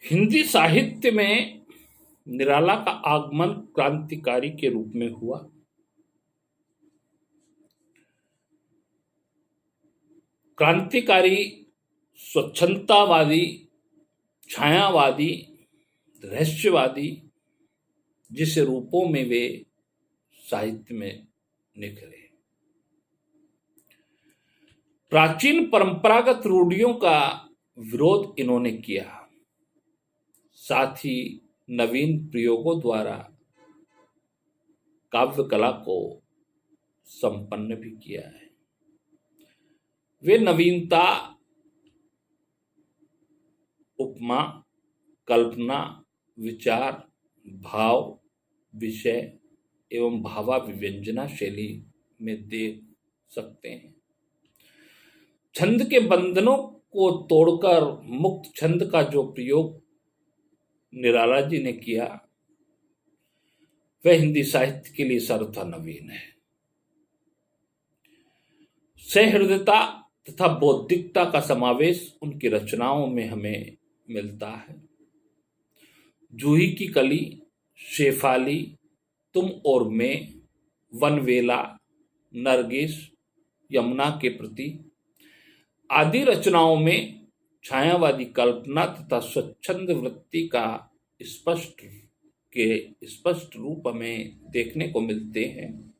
हिंदी साहित्य में निराला का आगमन क्रांतिकारी के रूप में हुआ। क्रांतिकारी, स्वच्छंदतावादी, छायावादी, रहस्यवादी, जिस रूपों में वे साहित्य में निखरे। प्राचीन परंपरागत रूढ़ियों का विरोध इन्होंने किया, साथ ही नवीन प्रयोगों द्वारा काव्य कला को संपन्न भी किया है। वे नवीनता, उपमा, कल्पना, विचार, भाव, विषय एवं भावाभिव्यंजना शैली में देख सकते हैं। छंद के बंधनों को तोड़कर मुक्त छंद का जो प्रयोग निराला जी ने किया, वह हिंदी साहित्य के लिए सर्वथा नवीन है। सहृदयता तथा बौद्धिकता का समावेश उनकी रचनाओं में हमें मिलता है। जूही की कली, शेफाली, तुम और मैं, वनवेला, नरगिस, यमुना के प्रति आदि रचनाओं में छायावादी कल्पना तथा स्वच्छंद वृत्ति का स्पष्ट रूप हमें देखने को मिलते हैं।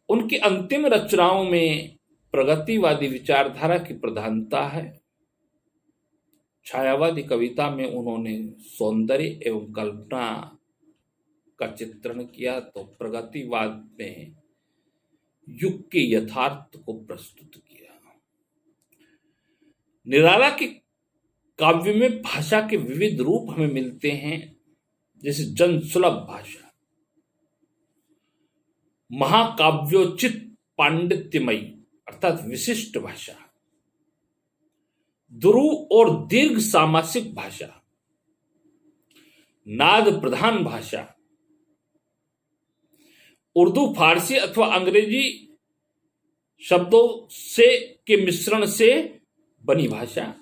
उनकी अंतिम रचनाओं में प्रगतिवादी विचारधारा की प्रधानता है। छायावादी कविता में उन्होंने सौंदर्य एवं कल्पना का चित्रण किया, तो प्रगतिवाद में युग के यथार्थ को प्रस्तुत किया। निराला के काव्य में भाषा के विविध रूप हमें मिलते हैं, जैसे जनसुलभ भाषा, महाकाव्योचित पांडित्यमयी अर्थात विशिष्ट भाषा, दुरु और दीर्घ सामासिक भाषा, नाद प्रधान भाषा, उर्दू, फारसी अथवा अंग्रेजी शब्दों के मिश्रण से बनी भाषा,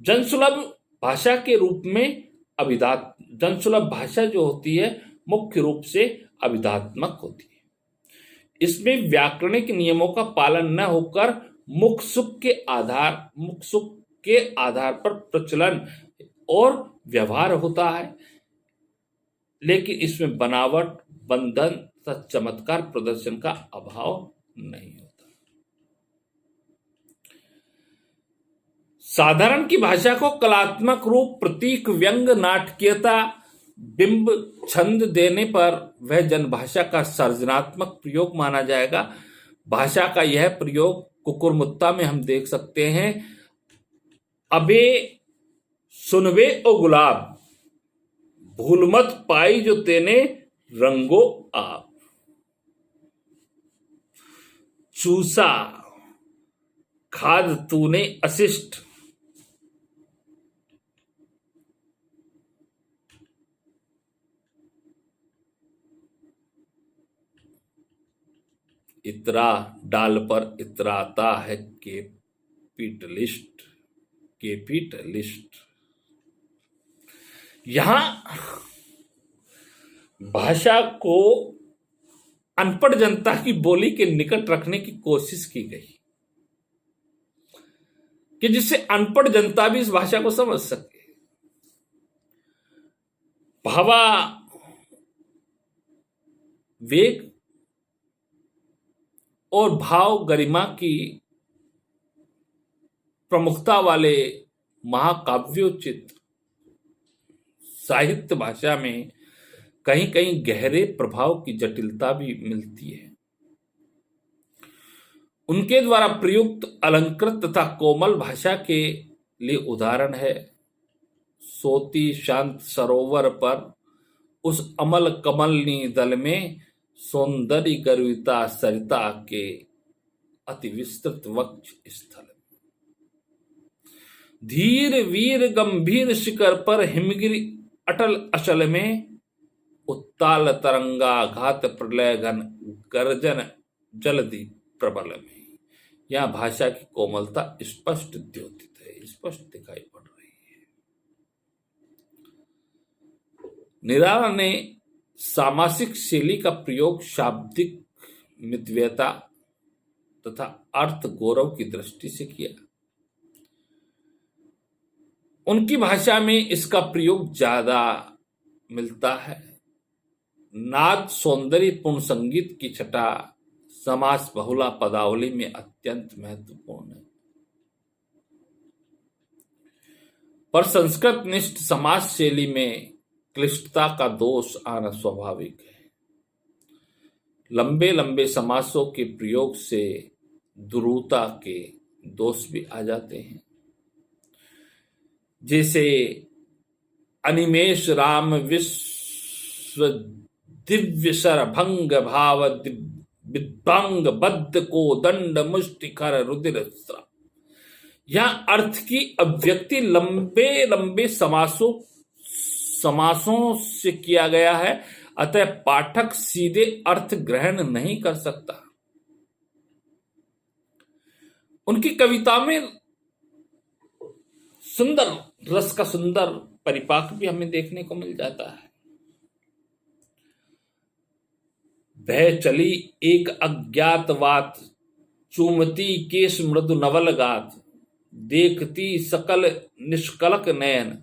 जनसुलभ भाषा के रूप में जनसुलभ भाषा जो होती है मुख्य रूप से अभिधात्मक होती है। इसमें व्याकरणिक नियमों का पालन न होकर मुख सुख के आधार पर प्रचलन और व्यवहार होता है, लेकिन इसमें बनावट, बंधन तथा चमत्कार प्रदर्शन का अभाव नहीं होता। साधारण की भाषा को कलात्मक रूप, प्रतीक, व्यंग, नाटकीयता, बिंब, छंद देने पर वह जनभाषा का सृजनात्मक प्रयोग माना जाएगा। भाषा का यह प्रयोग कुकुरमुत्ता में हम देख सकते हैं। अबे सुनबे ओ गुलाब, भूल मत पाई जो तेने रंगो आप, चूसा खाद तूने अशिष्ट, इतरा डाल पर इतराता है कैपिटलिस्ट। यहां भाषा को अनपढ़ जनता की बोली के निकट रखने की कोशिश की गई कि जिससे अनपढ़ जनता भी इस भाषा को समझ सके। भावा वेग और भाव गरिमा की प्रमुखता वाले महाकाव्योचित साहित्य भाषा में कहीं कहीं गहरे प्रभाव की जटिलता भी मिलती है। उनके द्वारा प्रयुक्त अलंकृत तथा कोमल भाषा के लिए उदाहरण है सोती शांत सरोवर पर उस अमल कमलनी दल में सौंदर्य गर्विता सरिता के अति विस्तृत वक्ष स्थल, धीर वीर गंभीर शिखर पर हिमगिरी अटल अचल में उत्ताल तरंगा घात प्रलय घन गर्जन जलधि प्रबल में। यह भाषा की कोमलता स्पष्ट द्योतित है। स्पष्ट दिखाई पड़ रही है। निराला ने सामासिक शैली का प्रयोग शाब्दिक मितव्ययता तथा अर्थ गौरव की दृष्टि से किया। उनकी भाषा में इसका प्रयोग ज्यादा मिलता है। नाद सौंदर्यपूर्ण संगीत की छटा समास बहुला पदावली में अत्यंत महत्वपूर्ण है, पर संस्कृत निष्ठ समास शैली में क्लिष्टता का दोष आना स्वाभाविक है। लंबे लंबे समासों के प्रयोग से दुरूहता के दोष भी आ जाते हैं, जैसे अनिमेष राम विश्व दिव्य सरभंग भाव विद्वांग बद्ध को दंड मुष्टिकर रुधिर स्राव। यह अर्थ की अभिव्यक्ति लंबे लंबे समासों से किया गया है, अतः पाठक सीधे अर्थ ग्रहण नहीं कर सकता। उनकी कविता में सुंदर रस का सुंदर परिपाक भी हमें देखने को मिल जाता है। भय चली एक अज्ञात बात, चूमती केश मृदु नवल गात, देखती सकल निष्कलक नयन,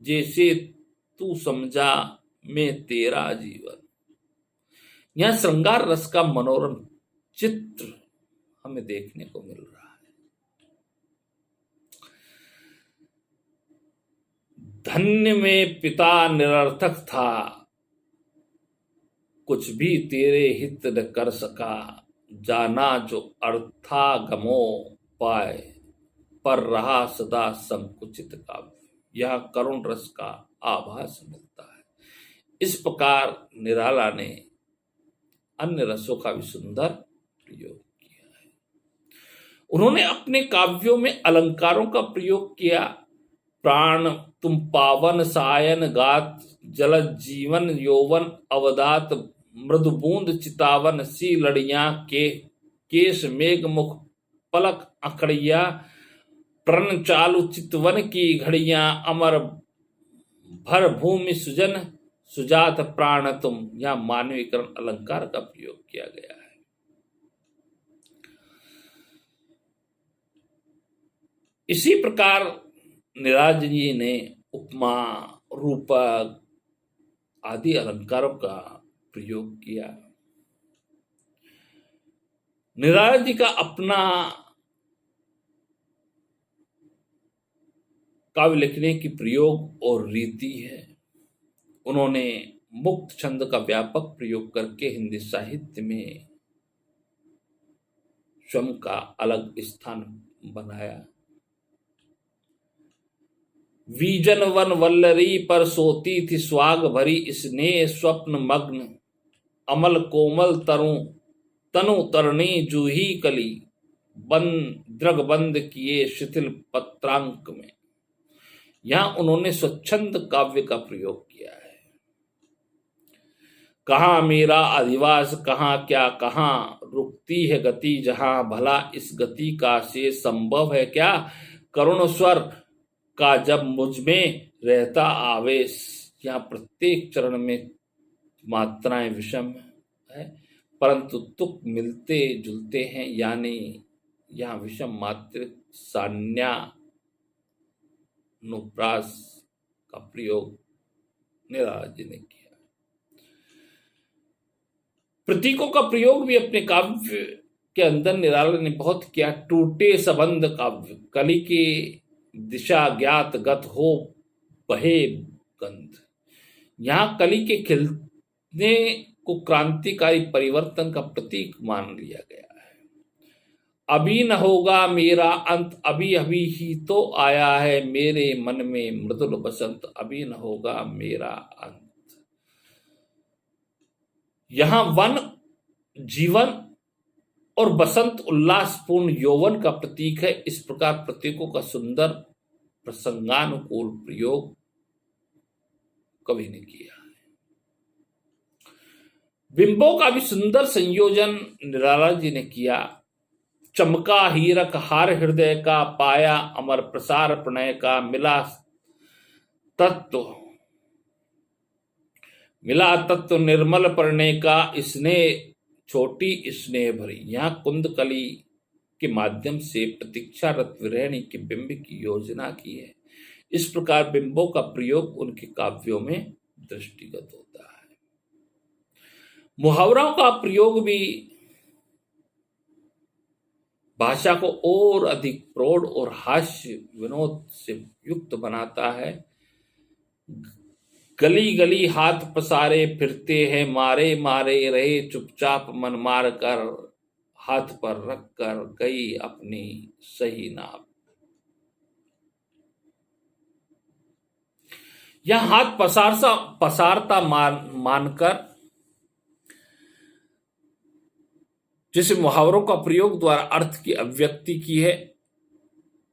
जैसे तू समझा मैं तेरा जीवन। यह श्रृंगार रस का मनोरम चित्र हमें देखने को मिल रहा है। धन्य में पिता निरर्थक था, कुछ भी तेरे हित न कर सका, जाना जो अर्थागमो पाए, पर रहा सदा संकुचित काव्य। यह करुण रस का आभास मिलता है। इस प्रकार निराला ने अन्य रसों का भी सुंदर प्रयोग किया है। उन्होंने अपने काव्यों में अलंकारों का प्रयोग किया। प्राण तुम पावन सायन गात, जल जीवन यौवन अवदात, मृदु बूंद चितावन सी लड़ियां के केश मेघ मुख पलक अखड़िया, प्रण चालु चितवन की घड़ियां, अमर भर भूमि सुजन सुजात प्राण तुम। यह मानवीकरण अलंकार का प्रयोग किया गया है। इसी प्रकार निराज जी ने उपमा रूपक आदि अलंकारों का प्रयोग किया। निराज जी का अपना काव्य लिखने की प्रयोग और रीति है। उन्होंने मुक्त छंद का व्यापक प्रयोग करके हिंदी साहित्य में स्वयं का अलग स्थान बनाया। वीजन वन वल्लरी पर सोती थी स्वाग भरी, स्नेह स्वप्न मग्न, अमल कोमल तनु तरणी जूही कली, द्रग बंद किए शिथिल पत्रांक में। यहां उन्होंने स्वच्छंद काव्य का प्रयोग किया है। कहां मेरा अधिवास, कहां क्या, कहां रुकती है गति, जहां भला इस गति का से संभव है क्या, करुण स्वर का जब मुझ में रहता आवेश। यहाँ प्रत्येक चरण में मात्राएं विषम है, परंतु तुक मिलते जुलते हैं, यानी यहाँ विषम मात्रिक सान्यानुप्रास का प्रयोग निराला जी ने किया। प्रतीकों का प्रयोग भी अपने काव्य के अंदर निराला ने बहुत किया। टूटे संबंध काव्य, कली के दिशा ज्ञात गत हो बहे गंध। यहां कली के खिलने को क्रांतिकारी परिवर्तन का प्रतीक मान लिया गया है। अभी न होगा मेरा अंत, अभी अभी ही तो आया है मेरे मन में मृदुल बसंत, अभी न होगा मेरा अंत। यहां वन जीवन और बसंत उल्लासपूर्ण यौवन का प्रतीक है। इस प्रकार प्रतीकों का सुंदर प्रसंगानुकूल प्रयोग कवि ने किया है। बिंबों का भी सुंदर संयोजन निराला जी ने किया। चमका हीरक हार हृदय का, पाया अमर प्रसार प्रणय का, तत्व मिला तत्व निर्मल प्रणय का, स्नेह छोटी स्नेह भरी। यहाँ कुंदकली के माध्यम से प्रतीक्षारत विरहिणी के बिंब की योजना की है। इस प्रकार बिंबों का प्रयोग उनके काव्यों में दृष्टिगत होता है। मुहावरों का प्रयोग भी भाषा को और अधिक प्रौढ़ और हास्य विनोद से युक्त बनाता है। गली गली हाथ पसारे फिरते हैं, मारे मारे रहे चुपचाप, मन मार कर हाथ पर रख कर गई अपनी सही नाप। यह हाथ पसारता मानकर जिसे मुहावरों का प्रयोग द्वारा अर्थ की अभिव्यक्ति की है।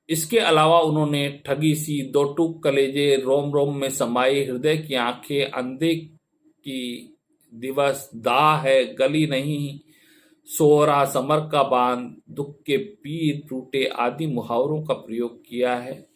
इसके अलावा उन्होंने ठगी सी, दो टूक कलेजे, रोम रोम में समाई, हृदय की आंखें, अंधे की दिवस, दाह है गली नहीं, सोहरा समर का बांध, दुख के पीर टूटे आदि मुहावरों का प्रयोग किया है।